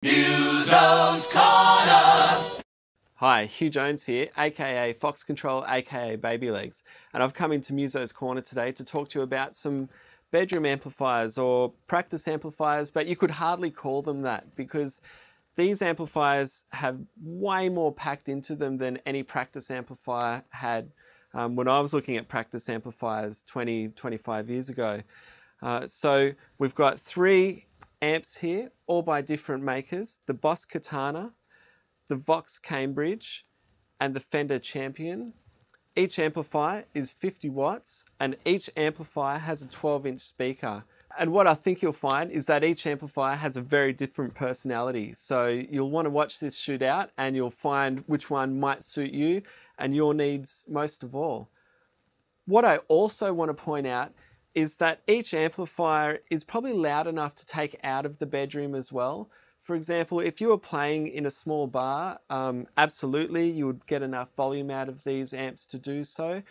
Musos Corner! Hi, Hugh Jones here, aka Fox Control, aka Baby Legs, and I've come into Musos Corner today to talk to you about some bedroom amplifiers or practice amplifiers, but you could hardly call them that because these amplifiers have way more packed into them than any practice amplifier had when I was looking at practice amplifiers 25 years ago. So we've got three amps here, all by different makers: the Boss Katana, the Vox Cambridge, and the Fender Champion. Each amplifier is 50 watts, and each amplifier has a 12-inch speaker. And what I think you'll find is that each amplifier has a very different personality. So you'll want to watch this shootout and you'll find which one might suit you and your needs most of all. What I also want to point out is that each amplifier is probably loud enough to take out of the bedroom as well. For example, if you were playing in a small bar, absolutely you would get enough volume out of these amps to do so.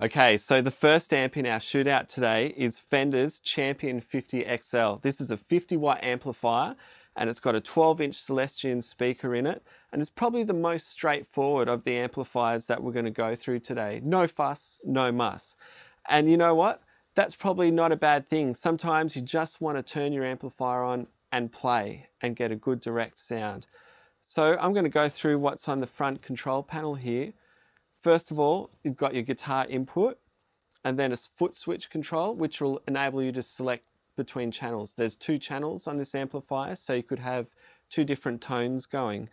Okay, so the first amp in our shootout today is Fender's Champion 50 XL. This is a 50 watt amplifier and it's got a 12-inch Celestion speaker in it, and it's probably the most straightforward of the amplifiers that we're going to go through today. No fuss, no muss. And you know what? That's probably not a bad thing. Sometimes you just want to turn your amplifier on and play and get a good direct sound. So I'm going to go through what's on the front control panel here. First of all, you've got your guitar input and then a foot switch control, which will enable you to select between channels. There's two channels on this amplifier, so you could have two different tones going.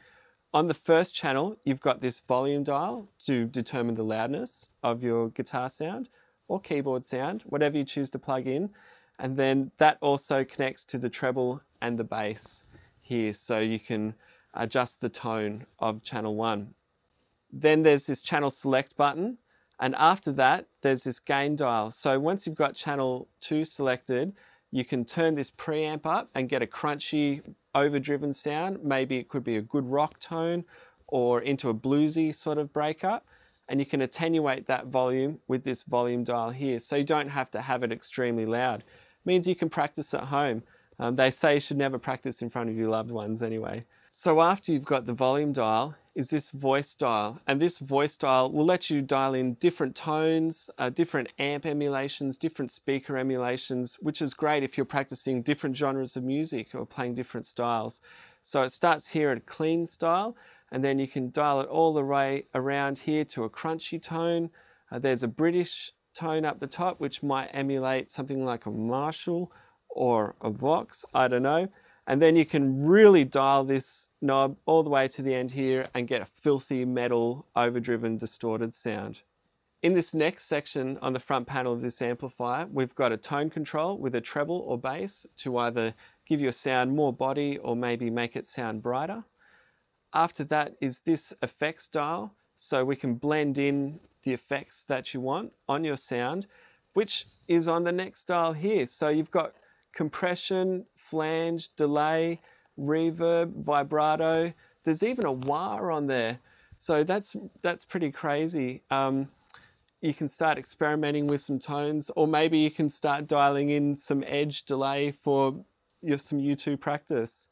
On the first channel, you've got this volume dial to determine the loudness of your guitar sound or keyboard sound, whatever you choose to plug in. And then that also connects to the treble and the bass here, so you can adjust the tone of channel 1. Then there's this channel select button, and after that there's this gain dial. So once you've got channel 2 selected, you can turn this preamp up and get a crunchy, overdriven sound. Maybe it could be a good rock tone or into a bluesy sort of breakup. And you can attenuate that volume with this volume dial here, so you don't have to have it extremely loud. Means you can practice at home. They say you should never practice in front of your loved ones anyway. So after you've got the volume dial is this voice dial, and this voice dial will let you dial in different tones, different amp emulations, different speaker emulations, which is great if you're practicing different genres of music or playing different styles. So it starts here at a clean style, and then you can dial it all the way around here to a crunchy tone. There's a British tone up the top, which might emulate something like a Marshall or a Vox, I don't know. And then you can really dial this knob all the way to the end here and get a filthy metal, overdriven, distorted sound. In this next section on the front panel of this amplifier, we've got a tone control with a treble or bass to either give you a sound more body or maybe make it sound brighter. After that is this effects dial, so we can blend in the effects that you want on your sound, which is on the next dial here. So you've got compression, flange, delay, reverb, vibrato. There's even a wah on there. So that's pretty crazy. You can start experimenting with some tones, or maybe you can start dialing in some edge delay for some U2 practice.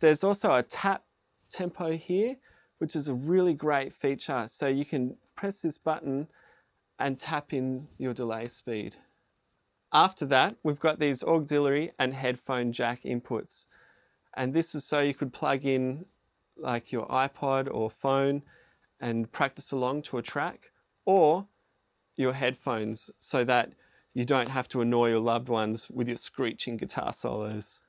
There's also a tap tempo here, which is a really great feature. So you can press this button and tap in your delay speed. After that, we've got these auxiliary and headphone jack inputs. And this is so you could plug in like your iPod or phone and practice along to a track, or your headphones so that you don't have to annoy your loved ones with your screeching guitar solos.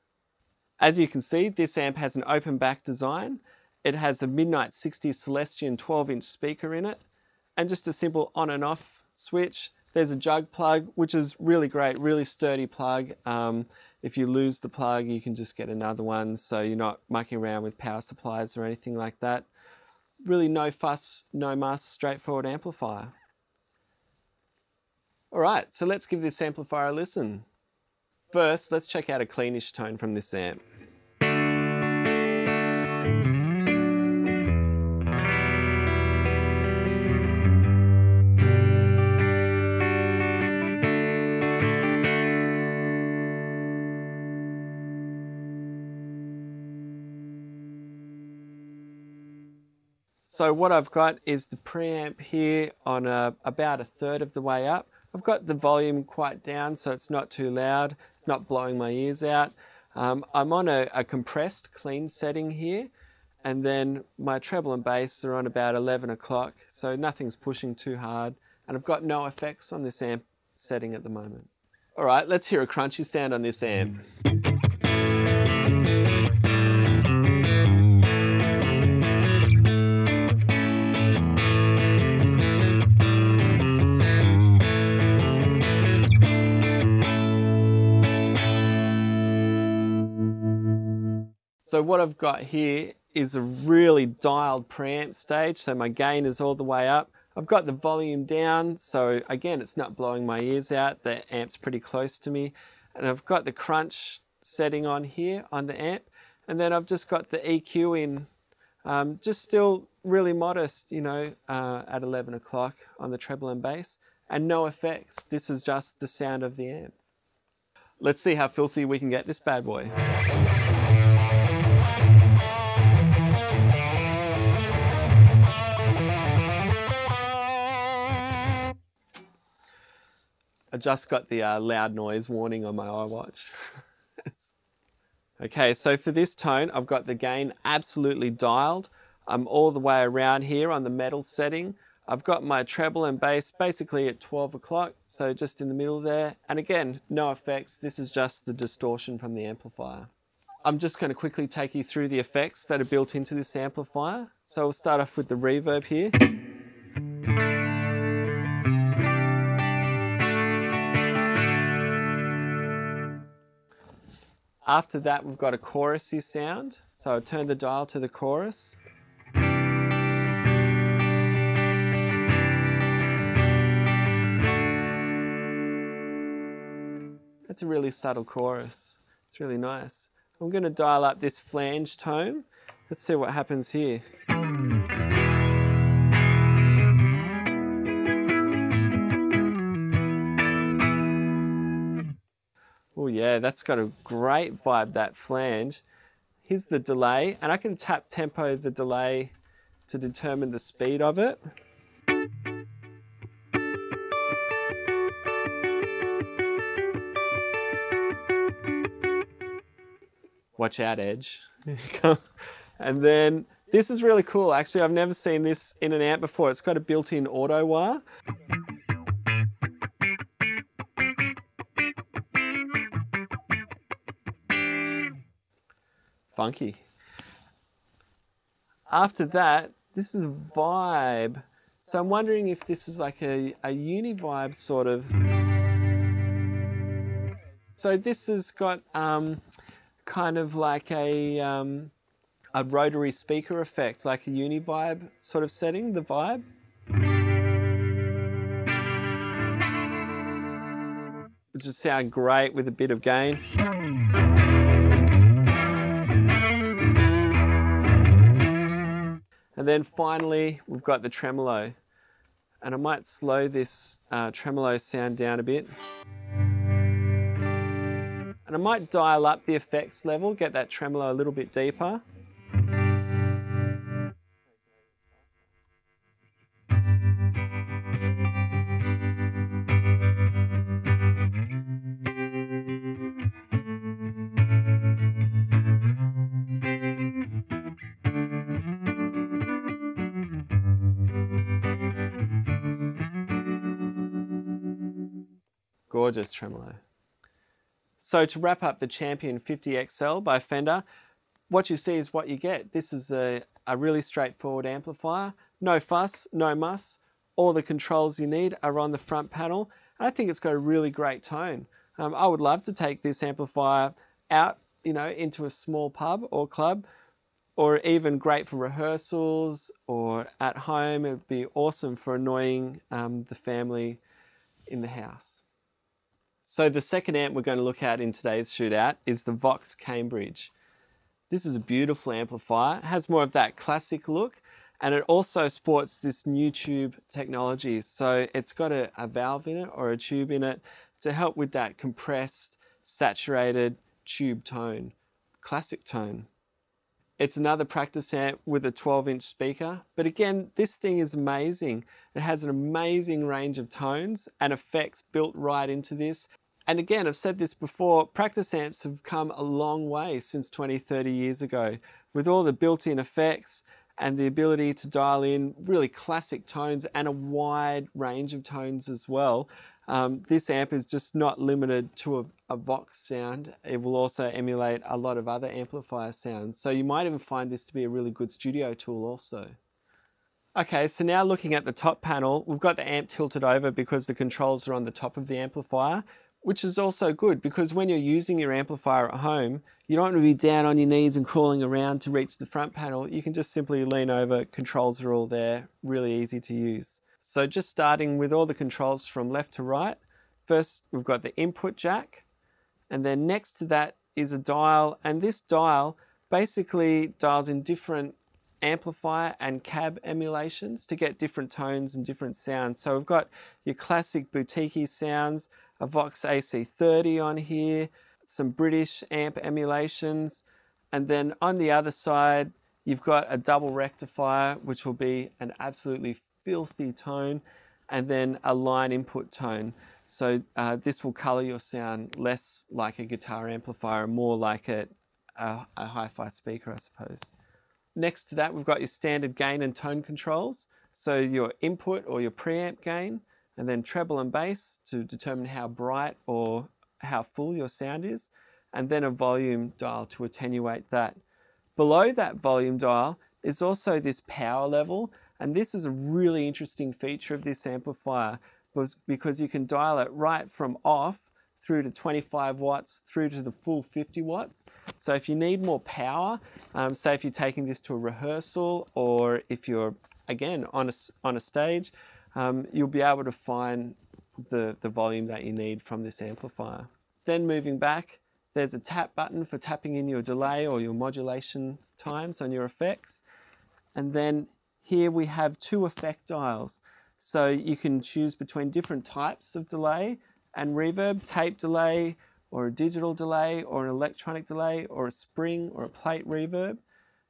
As you can see, this amp has an open back design. It has a Midnight 60 Celestion 12-inch speaker in it, and just a simple on and off switch. There's a jug plug, which is really great, really sturdy plug. If you lose the plug, you can just get another one, so you're not mucking around with power supplies or anything like that. Really no fuss, no muss, straightforward amplifier. All right, so let's give this amplifier a listen. First, let's check out a cleanish tone from this amp. So what I've got is the preamp here on about a third of the way up. I've got the volume quite down so it's not too loud, it's not blowing my ears out. I'm on a compressed clean setting here, and then my treble and bass are on about 11 o'clock, so nothing's pushing too hard, and I've got no effects on this amp setting at the moment. All right, let's hear a crunchy sound on this amp. So what I've got here is a really dialed preamp stage, so my gain is all the way up. I've got the volume down, so again, it's not blowing my ears out. The amp's pretty close to me. And I've got the crunch setting on here on the amp. And then I've just got the EQ in, just still really modest, you know, at 11 o'clock on the treble and bass. And no effects. This is just the sound of the amp. Let's see how filthy we can get this bad boy. I just got the loud noise warning on my iWatch. Okay, so for this tone, I've got the gain absolutely dialed. I'm all the way around here on the metal setting. I've got my treble and bass basically at 12 o'clock, so just in the middle there. And again, no effects. This is just the distortion from the amplifier. I'm just going to quickly take you through the effects that are built into this amplifier. So we'll start off with the reverb here. After that, we've got a chorusy sound. So I'll turn the dial to the chorus. That's a really subtle chorus. It's really nice. I'm going to dial up this flange tone. Let's see what happens here. Oh yeah, that's got a great vibe, that flange. Here's the delay, and I can tap tempo the delay to determine the speed of it. Watch out, Edge. And then this is really cool. Actually, I've never seen this in an amp before. It's got a built-in auto wah. Funky. After that, this is vibe. So I'm wondering if this is like a uni vibe sort of. So this has got kind of like a rotary speaker effect, like a uni vibe sort of setting, the vibe. Which would sound great with a bit of gain. And then finally, we've got the tremolo. And I might slow this tremolo sound down a bit. And I might dial up the effects level, get that tremolo a little bit deeper. Gorgeous tremolo. So to wrap up the Champion 50XL by Fender, what you see is what you get. This is a really straightforward amplifier. No fuss, no muss. All the controls you need are on the front panel. I think it's got a really great tone. I would love to take this amplifier out, you know, into a small pub or club, or even great for rehearsals or at home. It would be awesome for annoying the family in the house. So the second amp we're going to look at in today's shootout is the Vox Cambridge. This is a beautiful amplifier. It has more of that classic look, and it also sports this new tube technology. So it's got a valve in it, or a tube in it, to help with that compressed, saturated tube tone, classic tone. It's another practice amp with a 12-inch speaker. But again, this thing is amazing. It has an amazing range of tones and effects built right into this. And again, I've said this before, practice amps have come a long way since 20, 30 years ago, with all the built-in effects and the ability to dial in really classic tones and a wide range of tones as well. This amp is just not limited to a Vox sound. It will also emulate a lot of other amplifier sounds. So you might even find this to be a really good studio tool also. Okay, so now looking at the top panel, we've got the amp tilted over because the controls are on the top of the amplifier, which is also good because when you're using your amplifier at home, you don't want to be down on your knees and crawling around to reach the front panel. You can just simply lean over, controls are all there, really easy to use. So just starting with all the controls from left to right. First, we've got the input jack, and then next to that is a dial, and this dial basically dials in different amplifier and cab emulations to get different tones and different sounds. So we've got your classic boutique sounds, a Vox AC30 on here, some British amp emulations, and then on the other side, you've got a double rectifier, which will be an absolutely filthy tone, and then a line input tone. So this will color your sound less like a guitar amplifier, more like a hi-fi speaker, I suppose. Next to that, we've got your standard gain and tone controls. So your input or your preamp gain, and then treble and bass to determine how bright or how full your sound is, and then a volume dial to attenuate that. Below that volume dial is also this power level, and this is a really interesting feature of this amplifier because you can dial it right from off through to 25 watts through to the full 50 watts. So if you need more power, say if you're taking this to a rehearsal or if you're, again, on a stage, you'll be able to find the volume that you need from this amplifier. Then moving back, there's a tap button for tapping in your delay or your modulation times on your effects. And then here we have two effect dials. So you can choose between different types of delay and reverb, tape delay, or a digital delay, or an electronic delay, or a spring, or a plate reverb.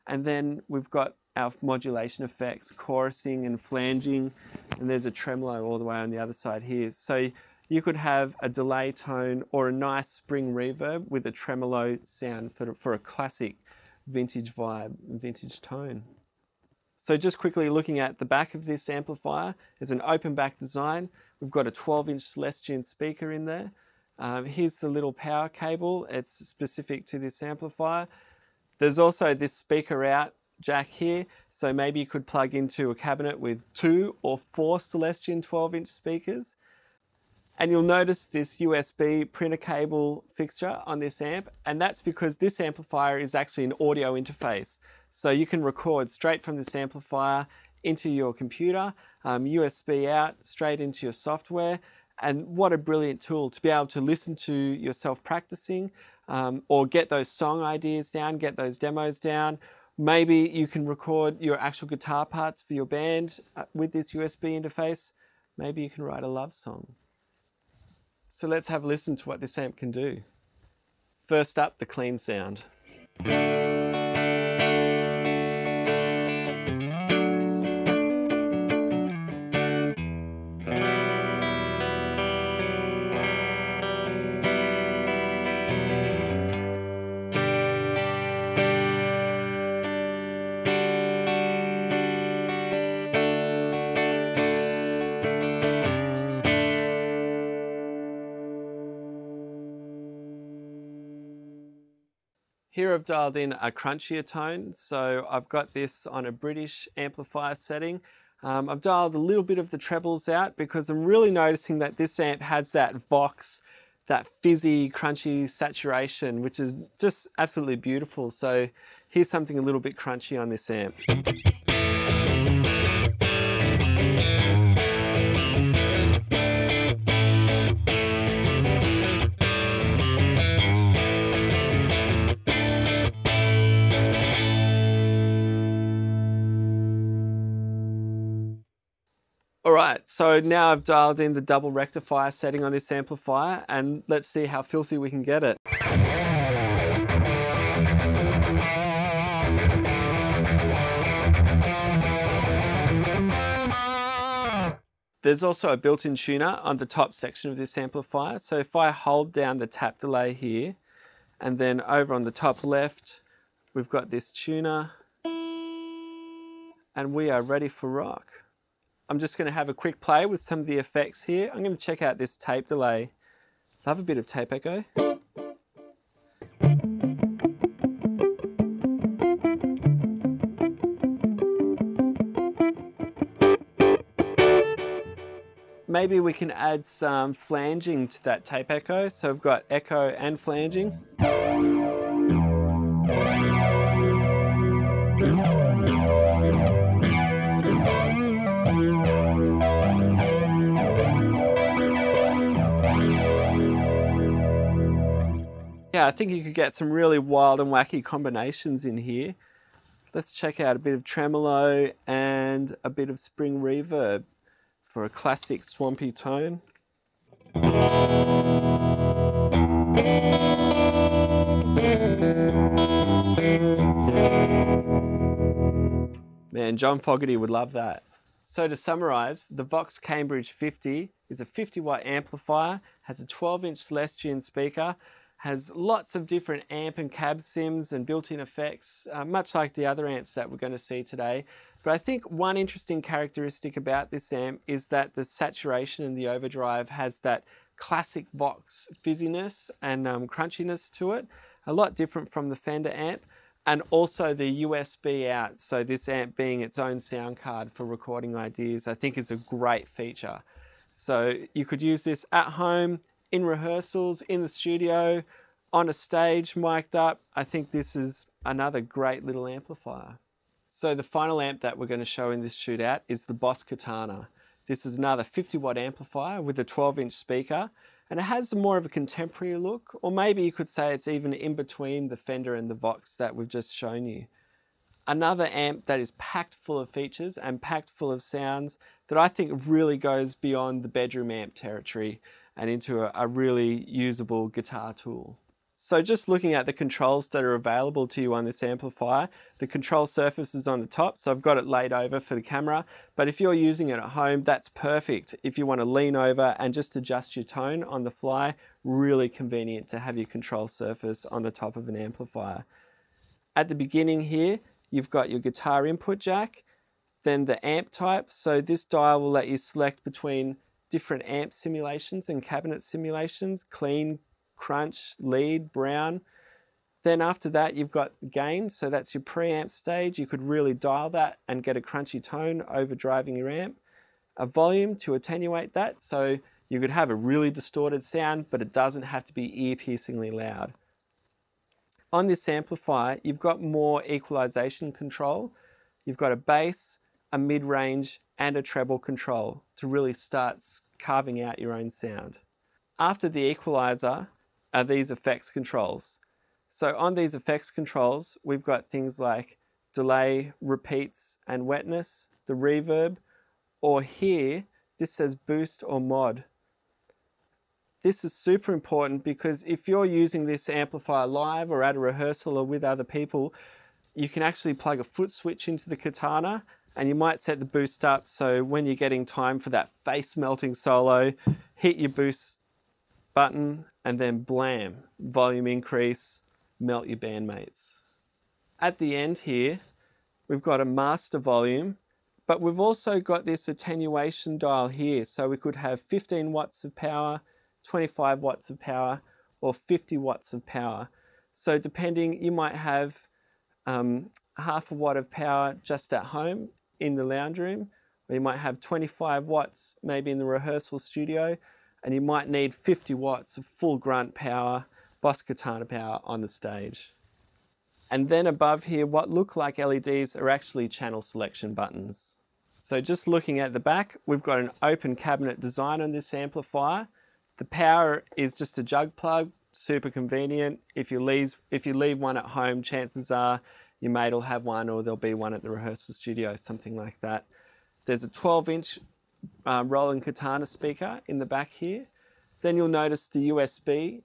And then we've got our modulation effects, chorusing and flanging, and there's a tremolo all the way on the other side here. So you could have a delay tone or a nice spring reverb with a tremolo sound for a classic vintage vibe, vintage tone. So just quickly looking at the back of this amplifier, there's an open back design. We've got a 12-inch Celestion speaker in there. Here's the little power cable. It's specific to this amplifier. There's also this speaker out jack here. So maybe you could plug into a cabinet with 2 or 4 Celestion 12-inch speakers. And you'll notice this USB printer cable fixture on this amp, and that's because this amplifier is actually an audio interface. So you can record straight from this amplifier into your computer, USB out, straight into your software. And what a brilliant tool to be able to listen to yourself practicing or get those song ideas down, get those demos down. Maybe you can record your actual guitar parts for your band with this USB interface. Maybe you can write a love song. So let's have a listen to what this amp can do. First up, the clean sound. Here I've dialed in a crunchier tone, so I've got this on a British amplifier setting. I've dialed a little bit of the trebles out because I'm really noticing that this amp has that Vox, that fizzy, crunchy saturation, which is just absolutely beautiful. So here's something a little bit crunchy on this amp. Alright, so now I've dialed in the double rectifier setting on this amplifier, and let's see how filthy we can get it. There's also a built-in tuner on the top section of this amplifier. So if I hold down the tap delay here, and then over on the top left, we've got this tuner, and we are ready for rock. I'm just going to have a quick play with some of the effects here. I'm going to check out this tape delay. Love a bit of tape echo. Maybe we can add some flanging to that tape echo. So I've got echo and flanging. Yeah, I think you could get some really wild and wacky combinations in here. Let's check out a bit of tremolo and a bit of spring reverb for a classic swampy tone. Man, John Fogerty would love that. So to summarize, the Vox Cambridge 50 is a 50-watt amplifier, has a 12-inch Celestion speaker, has lots of different amp and cab sims and built-in effects, much like the other amps that we're going to see today. But I think one interesting characteristic about this amp is that the saturation in the overdrive has that classic Vox fizziness and crunchiness to it, a lot different from the Fender amp, and also the USB out. So this amp being its own sound card for recording ideas, I think is a great feature. So you could use this at home, in rehearsals, in the studio, on a stage, mic'd up. I think this is another great little amplifier. So the final amp that we're going to show in this shootout is the Boss Katana. This is another 50-watt amplifier with a 12-inch speaker, and it has more of a contemporary look, or maybe you could say it's even in between the Fender and the Vox that we've just shown you. Another amp that is packed full of features and packed full of sounds that I think really goes beyond the bedroom amp territory and into a really usable guitar tool. So just looking at the controls that are available to you on this amplifier, the control surface is on the top, so I've got it laid over for the camera, but if you're using it at home, that's perfect. If you want to lean over and just adjust your tone on the fly, really convenient to have your control surface on the top of an amplifier. At the beginning here, you've got your guitar input jack, then the amp type, so this dial will let you select between different amp simulations and cabinet simulations, clean, crunch, lead, brown. Then after that you've got gain, so that's your preamp stage. You could really dial that and get a crunchy tone overdriving your amp. A volume to attenuate that, so you could have a really distorted sound, but it doesn't have to be ear-piercingly loud. On this amplifier, you've got more equalization control. You've got a bass, a mid-range, and a treble control to really start carving out your own sound. After the equalizer are these effects controls. So on these effects controls, we've got things like delay, repeats, and wetness, the reverb, or here, this says boost or mod. This is super important because if you're using this amplifier live or at a rehearsal or with other people, you can actually plug a foot switch into the Katana and you might set the boost up so when you're getting time for that face melting solo, hit your boost button and then blam, volume increase, melt your bandmates. At the end here, we've got a master volume, but we've also got this attenuation dial here. So we could have 15 watts of power, 25 watts of power, or 50 watts of power. So depending, you might have half a watt of power just at home in the lounge room, or you might have 25 watts maybe in the rehearsal studio, and you might need 50 watts of full grunt power, Boss Katana power on the stage. And then above here, what look like LEDs are actually channel selection buttons. So just looking at the back, we've got an open cabinet design on this amplifier. The power is just a jug plug, super convenient. If you leave one at home, chances are your mate will have one or there'll be one at the rehearsal studio, something like that. There's a 12-inch Roland Katana speaker in the back here. Then you'll notice the USB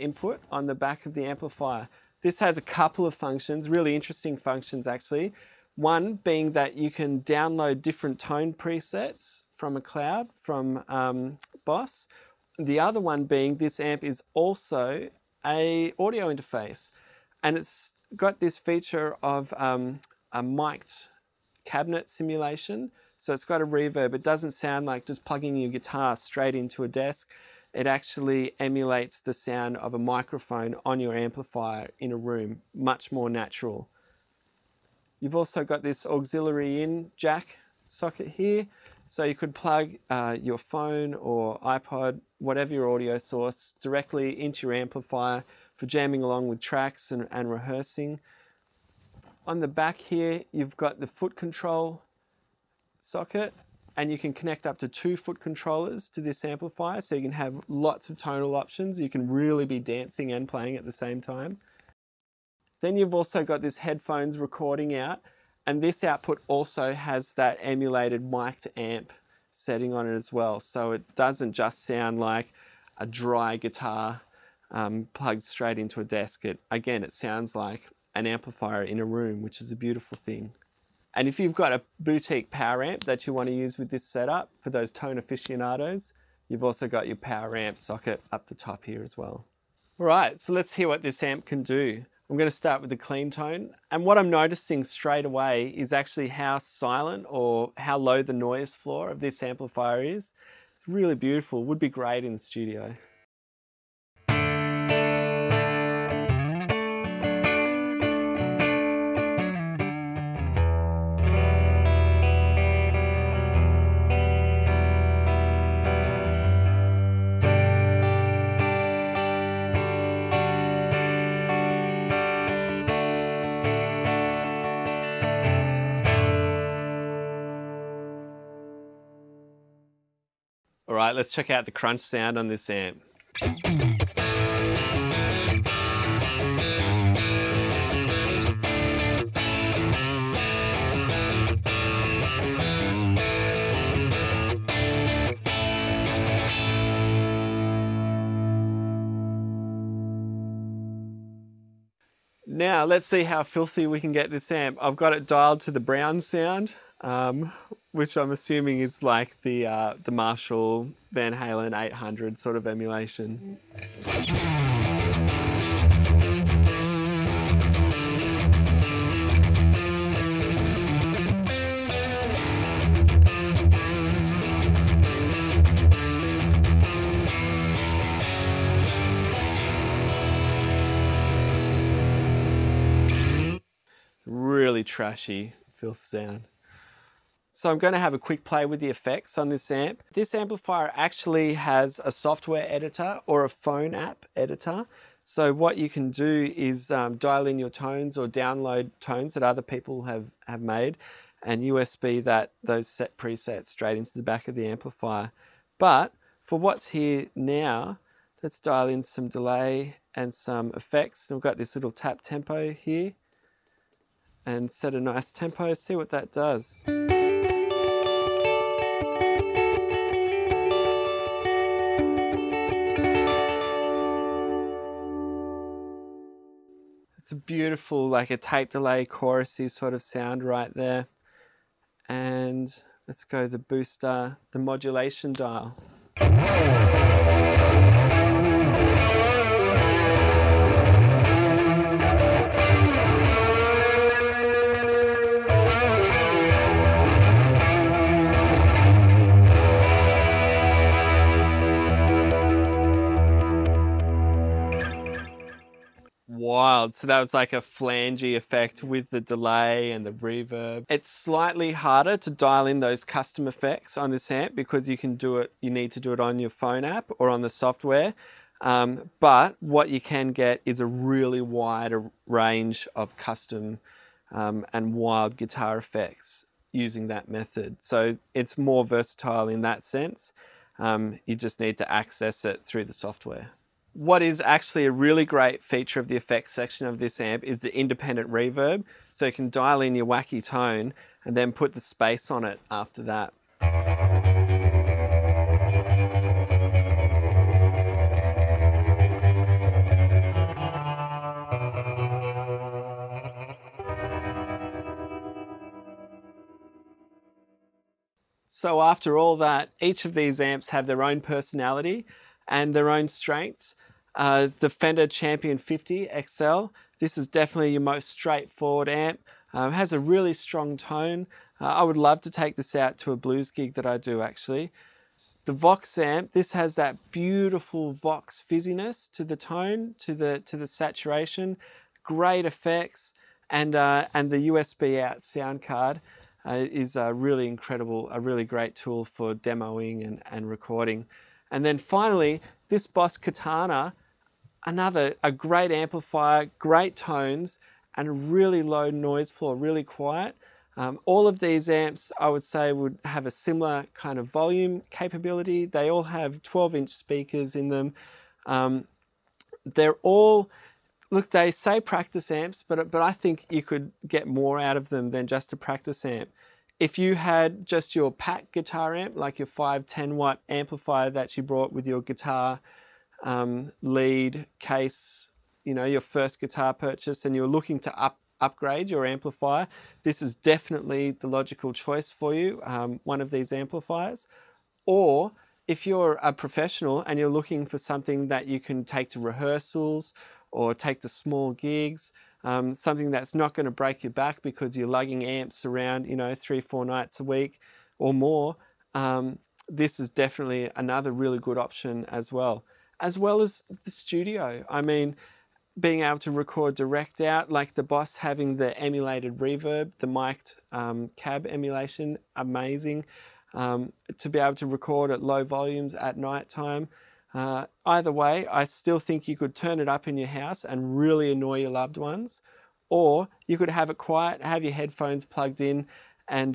input on the back of the amplifier. This has a couple of functions, really interesting functions actually. One being that you can download different tone presets from a cloud from Boss. The other one being this amp is also a audio interface, and it's got this feature of a mic'd cabinet simulation. So it's got a reverb. It doesn't sound like just plugging your guitar straight into a desk. It actually emulates the sound of a microphone on your amplifier in a room, much more natural. You've also got this auxiliary in jack socket here. So you could plug your phone or iPod, whatever your audio source, directly into your amplifier for jamming along with tracks and rehearsing. On the back here, you've got the foot control socket, and you can connect up to 2 foot controllers to this amplifier, so you can have lots of tonal options. You can really be dancing and playing at the same time. Then you've also got this headphones recording out, and this output also has that emulated mic'd amp setting on it as well. So it doesn't just sound like a dry guitar plugged straight into a desk. Again, it sounds like an amplifier in a room, which is a beautiful thing. And if you've got a boutique power amp that you want to use with this setup for those tone aficionados, you've also got your power amp socket up the top here as well. All right, so let's hear what this amp can do. I'm going to start with the clean tone. And what I'm noticing straight away is actually how silent or how low the noise floor of this amplifier is. It's really beautiful, would be great in the studio. All right, let's check out the crunch sound on this amp. Now let's see how filthy we can get this amp. I've got it dialed to the brown sound, which I'm assuming is like the Marshall Van Halen 800 sort of emulation. Really trashy filth sound. So I'm going to have a quick play with the effects on this amp. This amplifier actually has a software editor or a phone app editor. So what you can do is dial in your tones or download tones that other people have made and USB those set presets straight into the back of the amplifier. But for what's here now, let's dial in some delay and some effects. And we've got this little tap tempo here, and set a nice tempo, see what that does. It's a beautiful, like a tape delay, chorusy sort of sound right there. And let's go the booster, the modulation dial. Wild. So that was like a flangey effect with the delay and the reverb. It's slightly harder to dial in those custom effects on this amp because you need to do it on your phone app or on the software. But what you can get is a really wide range of custom and wild guitar effects using that method. So it's more versatile in that sense. You just need to access it through the software. What is actually a really great feature of the effects section of this amp is the independent reverb. So you can dial in your wacky tone and then put the space on it after that. So after all that, each of these amps have their own personality and their own strengths. The Fender Champion 50 XL, this is definitely your most straightforward amp. Has a really strong tone. I would love to take this out to a blues gig that I do actually. The Vox amp, this has that beautiful Vox fizziness to the tone, to the saturation, great effects, and the USB out sound card is really incredible, a really great tool for demoing and recording. And then finally, this Boss Katana, a great amplifier, great tones, and a really low noise floor, really quiet. All of these amps, I would say, would have a similar kind of volume capability. They all have 12-inch speakers in them. They're all, look, they say practice amps, but I think you could get more out of them than just a practice amp. If you had just your pack guitar amp, like your 510 watt amplifier that you brought with your guitar lead, case, you know, your first guitar purchase, and you're looking to upgrade your amplifier, this is definitely the logical choice for you, one of these amplifiers. Or if you're a professional and you're looking for something that you can take to rehearsals or take to small gigs, something that's not going to break your back because you're lugging amps around, you know, 3-4 nights a week or more, this is definitely another really good option as well as the studio. I mean, being able to record direct out, like the Boss having the emulated reverb, the mic'd cab emulation, amazing. To be able to record at low volumes at night time. Either way, I still think you could turn it up in your house and really annoy your loved ones, or you could have it quiet, have your headphones plugged in, and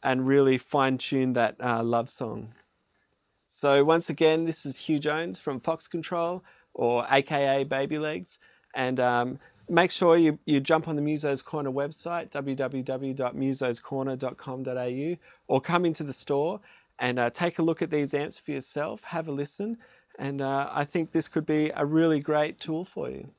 really fine-tune that love song. So once again, this is Hugh Jones from Vox Control, or AKA Baby Legs, and make sure you jump on the Musos Corner website, www.musoscorner.com.au, or come into the store and take a look at these amps for yourself, have a listen, and I think this could be a really great tool for you.